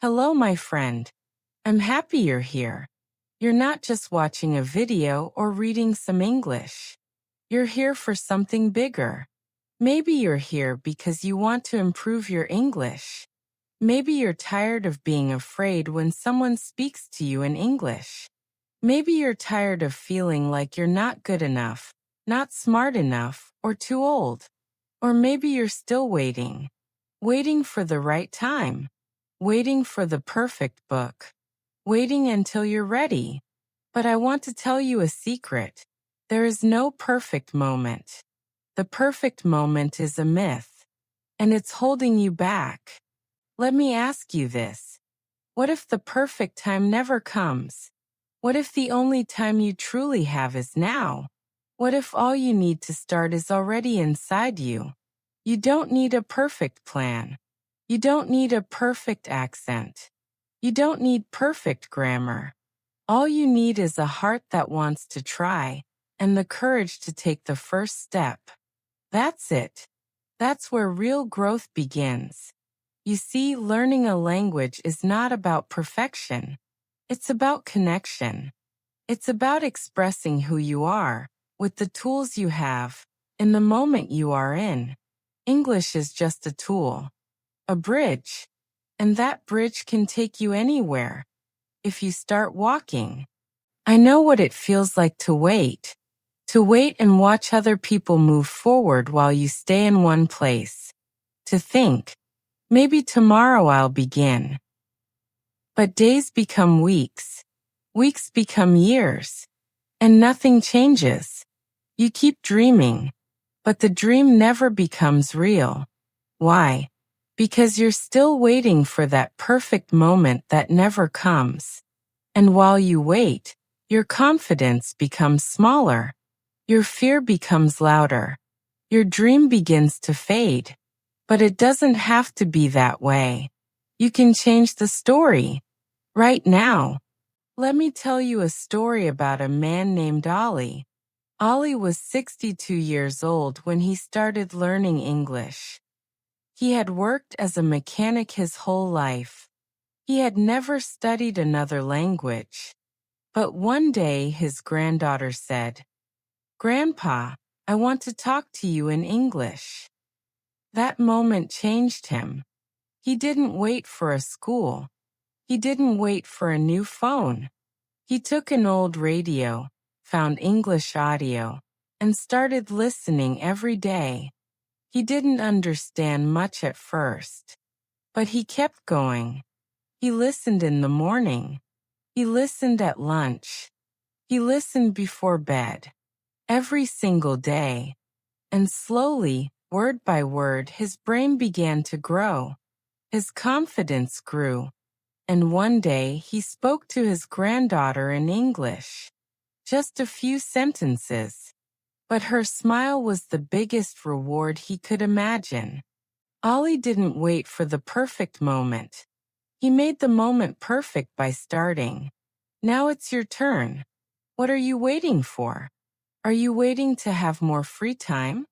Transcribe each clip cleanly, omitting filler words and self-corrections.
Hello, my friend. I'm happy you're here. You're not just watching a video or reading some English. You're here for something bigger. Maybe you're here because you want to improve your English. Maybe you're tired of being afraid when someone speaks to you in English. Maybe you're tired of feeling like you're not good enough, not smart enough, or too old. Or maybe you're still waiting for the right time. Waiting for the perfect book. Waiting until you're ready. But I want to tell you a secret. There is no perfect moment. The perfect moment is a myth. And it's holding you back. Let me ask you this. What if the perfect time never comes? What if the only time you truly have is now? What if all you need to start is already inside you? You don't need a perfect plan. You don't need a perfect accent. You don't need perfect grammar. All you need is a heart that wants to try and the courage to take the first step. That's it. That's where real growth begins. You see, learning a language is not about perfection. It's about connection. It's about expressing who you are with the tools you have in the moment you are in. English is just a tool. A bridge. And that bridge can take you anywhere if you start walking. I know what it feels like to wait and watch other people move forward while you stay in one place. To think, maybe tomorrow I'll begin. But days become weeks become years, and nothing changes. You keep dreaming, but the dream never becomes real. Why? Because you're still waiting for that perfect moment that never comes. And while you wait, your confidence becomes smaller. Your fear becomes louder. Your dream begins to fade. But it doesn't have to be that way. You can change the story. Right now. Let me tell you a story about a man named Ali. Ali was 62 years old when he started learning English. He had worked as a mechanic his whole life. He had never studied another language. But one day his granddaughter said, "Grandpa, I want to talk to you in English." That moment changed him. He didn't wait for a school. He didn't wait for a new phone. He took an old radio, found English audio, and started listening every day. He didn't understand much at first, but he kept going. He listened in the morning. He listened at lunch. He listened before bed. Every single day. And slowly, word by word, his brain began to grow. His confidence grew. And one day, he spoke to his granddaughter in English. Just a few sentences. But her smile was the biggest reward he could imagine. Ali didn't wait for the perfect moment. He made the moment perfect by starting. Now it's your turn. What are you waiting for? Are you waiting to have more free time?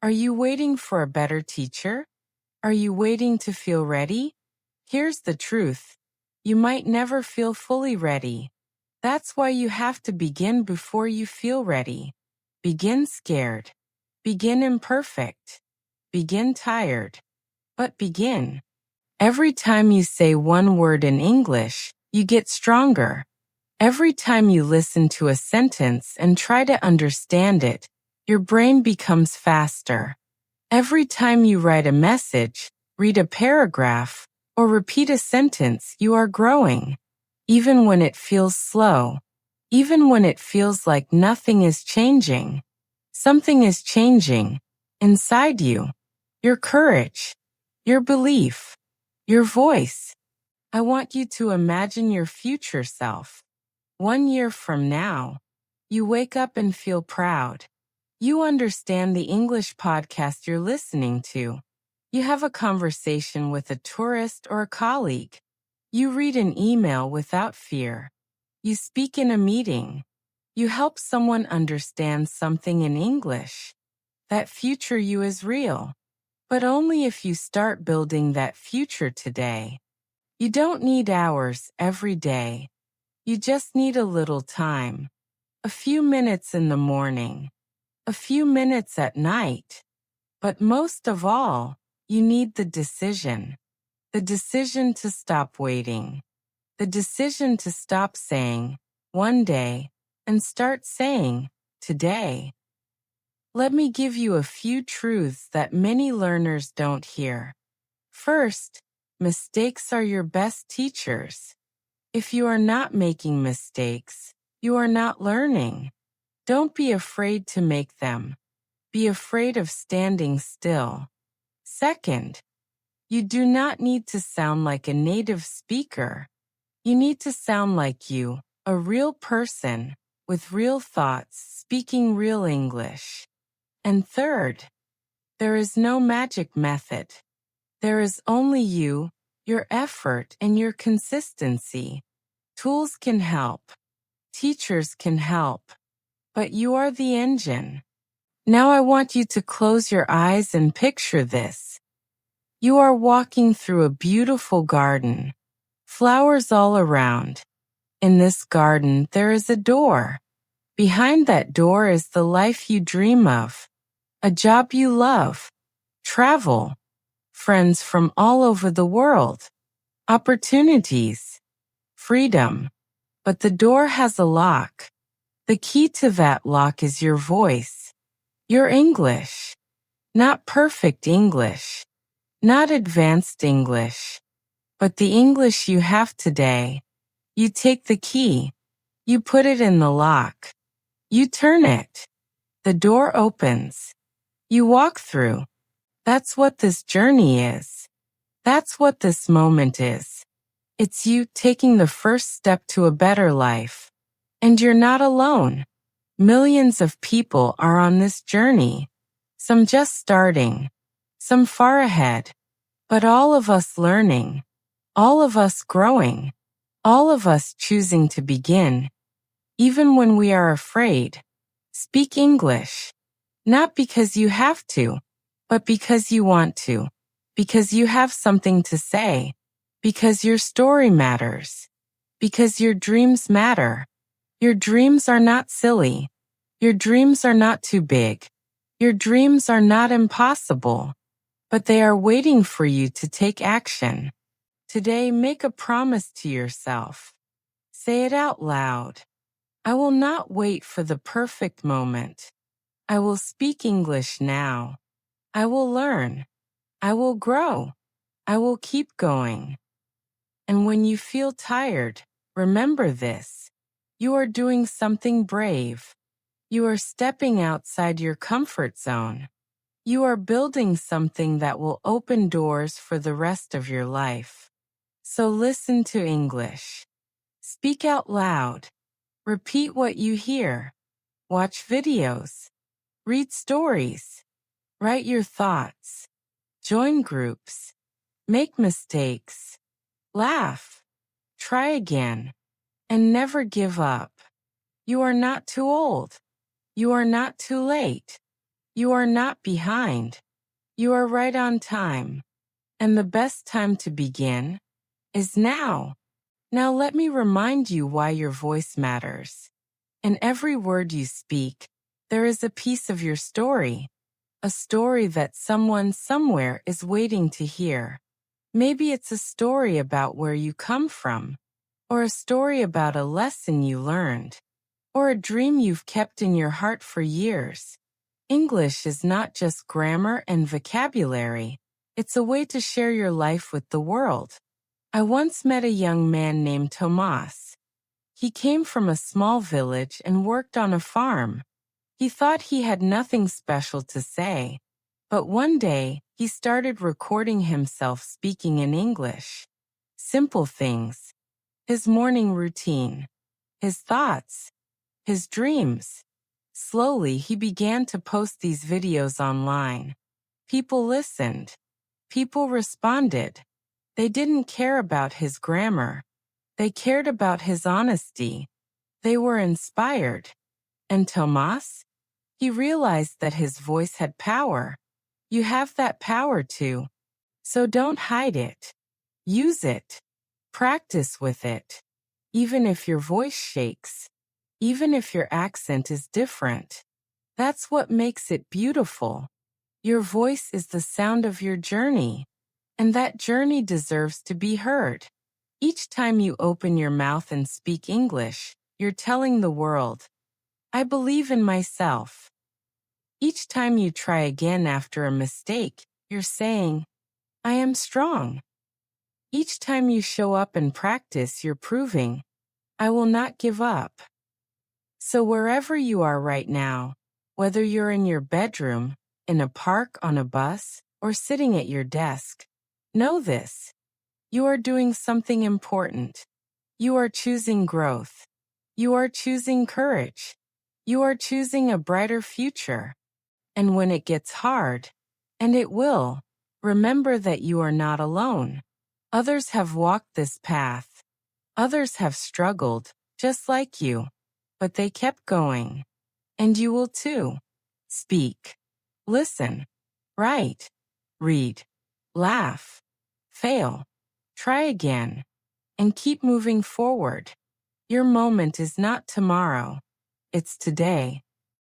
Are you waiting for a better teacher? Are you waiting to feel ready? Here's the truth. You might never feel fully ready. That's why you have to begin before you feel ready. Begin scared. Begin imperfect. Begin tired. But begin. Every time you say one word in English, you get stronger. Every time you listen to a sentence and try to understand it, your brain becomes faster. Every time you write a message, read a paragraph, or repeat a sentence, you are growing. Even when it feels slow. Even when it feels like nothing is changing. Something is changing. Inside you. Your courage. Your belief. Your voice. I want you to imagine your future self. 1 year from now, you wake up and feel proud. You understand the English podcast you're listening to. You have a conversation with a tourist or a colleague. You read an email without fear. You speak in a meeting. You help someone understand something in English. That future you is real. But only if you start building that future today. You don't need hours every day. You just need a little time. A few minutes in the morning. A few minutes at night. But most of all, you need the decision. The decision to stop waiting. The decision to stop saying, one day, and start saying, today. Let me give you a few truths that many learners don't hear. First, mistakes are your best teachers. If you are not making mistakes, you are not learning. Don't be afraid to make them. Be afraid of standing still. Second, you do not need to sound like a native speaker. You need to sound like you, a real person, with real thoughts, speaking real English. And third, there is no magic method. There is only you, your effort, and your consistency. Tools can help. Teachers can help. But you are the engine. Now I want you to close your eyes and picture this. You are walking through a beautiful garden. Flowers all around. In this garden, there is a door. Behind that door is the life you dream of. A job you love. Travel. Friends from all over the world. Opportunities. Freedom. But the door has a lock. The key to that lock is your voice. Your English. Not perfect English. Not advanced English. But the English you have today. You take the key. You put it in the lock. You turn it. The door opens. You walk through. That's what this journey is. That's what this moment is. It's you taking the first step to a better life. And you're not alone. Millions of people are on this journey. Some just starting. Some far ahead. But all of us learning. All of us growing. All of us choosing to begin. Even when we are afraid. Speak English. Not because you have to, but because you want to. Because you have something to say. Because your story matters. Because your dreams matter. Your dreams are not silly. Your dreams are not too big. Your dreams are not impossible. But they are waiting for you to take action. Today, make a promise to yourself. Say it out loud. I will not wait for the perfect moment. I will speak English now. I will learn. I will grow. I will keep going. And when you feel tired, remember this. You are doing something brave. You are stepping outside your comfort zone. You are building something that will open doors for the rest of your life. So listen to English. Speak out loud. Repeat what you hear. Watch videos. Read stories. Write your thoughts. Join groups. Make mistakes. Laugh. Try again. And never give up. You are not too old. You are not too late. You are not behind. You are right on time. And the best time to begin is now. Now let me remind you why your voice matters. In every word you speak, there is a piece of your story. A story that someone somewhere is waiting to hear. Maybe it's a story about where you come from, or a story about a lesson you learned, or a dream you've kept in your heart for years. English is not just grammar and vocabulary. It's a way to share your life with the world. I once met a young man named Tomas. He came from a small village and worked on a farm. He thought he had nothing special to say. But one day, he started recording himself speaking in English. Simple things. His morning routine. His thoughts. His dreams. Slowly, he began to post these videos online. People listened. People responded. They didn't care about his grammar. They cared about his honesty. They were inspired. And Tomas? He realized that his voice had power. You have that power too. So don't hide it. Use it. Practice with it. Even if your voice shakes, even if your accent is different, that's what makes it beautiful. Your voice is the sound of your journey, and that journey deserves to be heard. Each time you open your mouth and speak English, you're telling the world, I believe in myself. Each time you try again after a mistake, you're saying, I am strong. Each time you show up and practice, you're proving, I will not give up. So wherever you are right now, whether you're in your bedroom, in a park, on a bus, or sitting at your desk, know this. You are doing something important. You are choosing growth. You are choosing courage. You are choosing a brighter future. And when it gets hard, and it will, remember that you are not alone. Others have walked this path. Others have struggled, just like you, but they kept going. And you will too. Speak. Listen. Write. Read. Laugh. Fail. Try again. And keep moving forward. Your moment is not tomorrow. It's today.